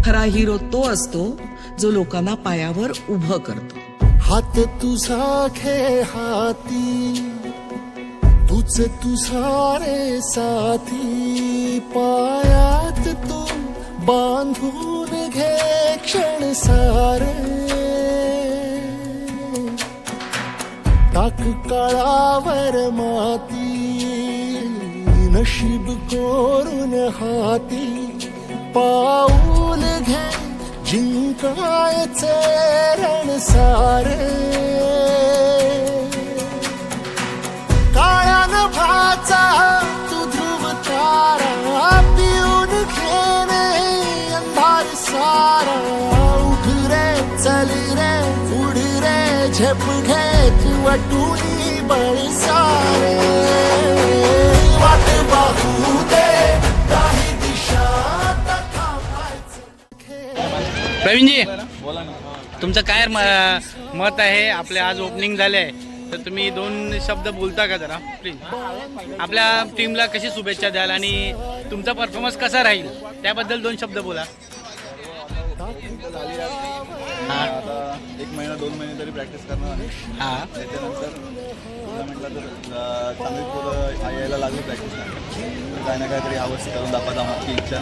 खरा हिरो तो असतो जो लोकांना पायावर उभं करतो. हात तुझा खे हाती, तुझ तुझा रे साथी, पायात तू बांधून घे क्षण सारे. टाक काळावर माती, नशीब कोरून हाती, पाऊल घे जिंकायचे रण सारे. काळ्या नभाचा तू ध्रुव तारा, पिऊन घेणे अंधार सारा. उठ रे चल रे उड रे झेप घे तू वाटूनी बळ सारे. वाट पाहू दे काही दिशा. प्रवीणजी, तुमचं काय मत आहे? आपले आज ओपनिंग झाले आहे, तर तुम्ही 2 शब्द बोलता का जरा प्लीज? आपल्या टीमला कशी शुभेच्छा द्याल आणि तुमचा परफॉर्मन्स कसा राहील त्याबद्दल 2 शब्द बोला. आता 1 महिना 2 महिने तरी प्रॅक्टिस करणार आहे. त्याच्यानंतर म्हटलं तर चांगली पोरं यायला लागली प्रॅक्टिसला. काय ना काहीतरी यावर्षी करून दाखवायचं आमची इच्छा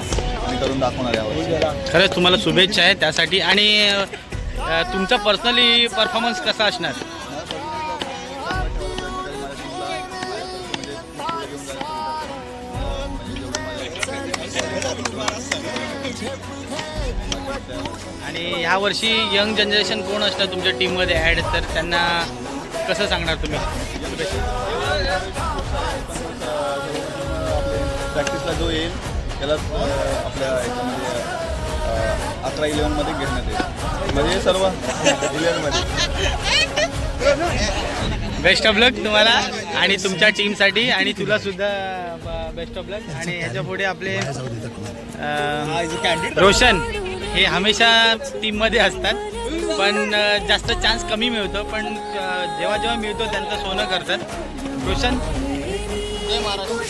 आणि करून दाखवणार यावर्षी. खरंच तुम्हाला शुभेच्छा आहे त्यासाठी. आणि तुमचा पर्सनली परफॉर्मन्स कसा असणार? आणि ह्या वर्षी यंग जनरेशन कोण असणार तुमच्या टीममध्ये ॲड, तर त्यांना कसं सांगणार तुम्ही? प्रॅक्टिसला जो येईल त्याला आपल्या ह्याच्यामध्ये 11-11मध्ये घेण्यात येईल, म्हणजे सर्व 11मध्ये. बेस्ट ऑफ लक तुम्हाला आणि तुमच्या टीमसाठी, आणि तुला सुद्धा बेस्ट ऑफ लक. आणि ह्याच्या पुढे आपले रोशन हे हमेशा टीममध्ये असतात, पण जास्त चान्स कमी मिळतो, पण जेव्हा जेव्हा मिळतो त्यांचं सोनं करतात. रोशन,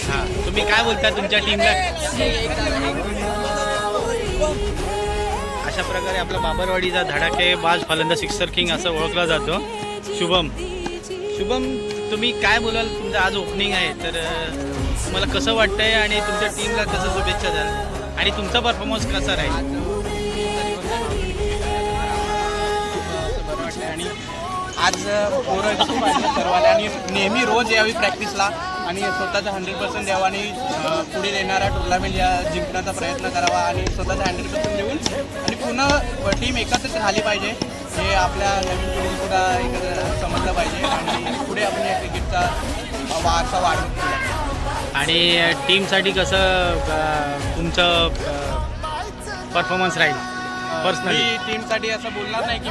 हां, तुम्ही काय बोलता तुमच्या टीमला? अशा प्रकारे आपला बाबरवाडीचा धडाकेबाज फलंदाज सिक्सर किंग असं ओळखला जातो शुभम. शुभम, तुम्ही काय बोलाल? तुमचं आज ओपनिंग आहे, तर तुम्हाला कसं वाटतंय आणि तुमच्या टीमला कसं शुभेच्छा द्याल आणि तुमचा परफॉर्मन्स कसा राहील? आणि आज पोरं खूप वाटलं सर्वांना, आणि नेहमी रोज यावी प्रॅक्टिसला आणि स्वतःचा 100% द्यावा आणि पुढे येणारा टुर्नामेंट या जिंकण्याचा प्रयत्न करावा आणि स्वतःचा 100% देऊन आणि पूर्ण टीम एकत्रित झाली पाहिजे, हे आपल्या नवीन पिढीला सुद्धा एकत्र समजलं पाहिजे आणि पुढे आपण या क्रिकेटचा वारसा वाढवू. आणि टीमसाठी कसं तुमचं परफॉर्मन्स राहील पर्सनली? टीमसाठी असं बोलणार नाही की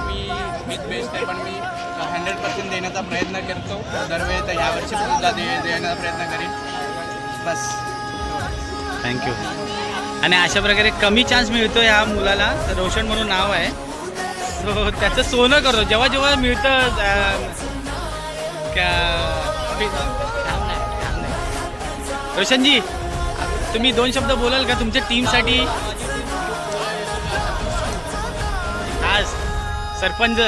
मीच बेस्ट आहे, पण मी 100% देण्याचा प्रयत्न करतो दरवेळी, तर यावर्षी सुद्धा देण्याचा प्रयत्न करेन बस. थँक्यू. आणि अशा प्रकारे कमी चान्स मिळतो ह्या मुलाला, तर रोशन म्हणून नाव आहे, सो त्याचं सोनं करतो जेव्हा जेव्हा मिळतं. रोशनजी, तुम्ही 2 शब्द बोलाल का तुमच्या टीमसाठी? आज सरपंच,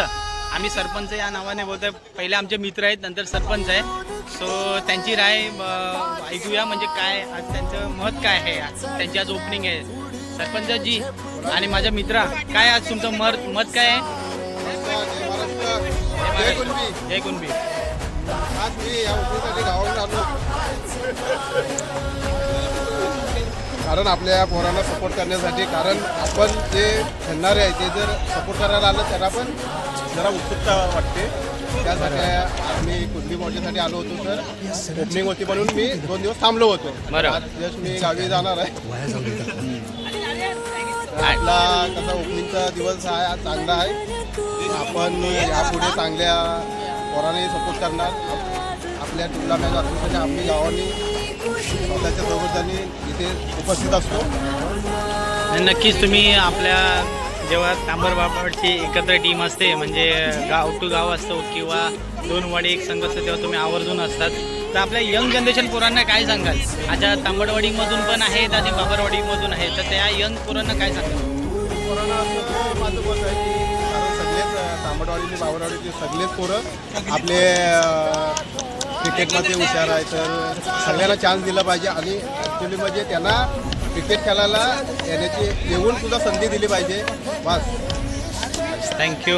आम्ही सरपंच या नावाने बोलतोय, पहिले आमचे मित्र आहेत नंतर सरपंच आहे, सो त्यांची राय ऐकूया, म्हणजे काय आज त्यांचं मत काय आहे, त्यांची आज ओपनिंग आहे. सरपंचजी आणि माझ्या मित्रा, काय आज तुमचं मत काय आहे? जय कुणबी. आज मी या ओपनिंगसाठी गावाकडे आलो, कारण आपल्या पोरांना सपोर्ट करण्यासाठी. कारण आपण जे खेळणारे आहे ते जर सपोर्ट करायला आलं त्यांना पण जरा उत्सुकता वाटते, त्यासाठी आम्ही कुंडी मॉडीसाठी आलो होतो. तर ओपनिंग होती म्हणून मी 2 दिवस थांबलो होतो. आज जस्ट मी गावी जाणार आहे. आपला कसा ओपनिंगचा दिवस आहे आज चांगला आहे, आपण यापुढे चांगल्या पोरांनाही सपोर्ट करणार. आपल्या टीमला मॅच असण्यासाठी आम्ही गावांनी स्वतःच्या सोबतांनी इथे उपस्थित असतो. नक्कीच तुम्ही आपल्या जेव्हा तांबरबापाची एकत्र टीम असते, म्हणजे गाव टू गाव असतो किंवा 2 वाडी 1 संघ असतो, तेव्हा तुम्ही आवर्जून असतात. तर आपल्या यंग जनरेशन पोरांना काय सांगाल? आता तांबडवाडीमधून पण आहेत आणि बाबरवाडीमधून आहेत, तर त्या यंग पोरांना काय सांगाल? पोरांना असं माझं मत आहे की कारण सगळेच तांबडवाडीतले बावरवाडीतले सगळेच पोरं आपले क्रिकेटमध्ये हुशार आहे, तर सगळ्यांना चान्स दिला पाहिजे आणि ॲक्च्युली म्हणजे त्यांना क्रिकेट खेळायला येऊन सुद्धा संधी दिली पाहिजे बस. थँक्यू.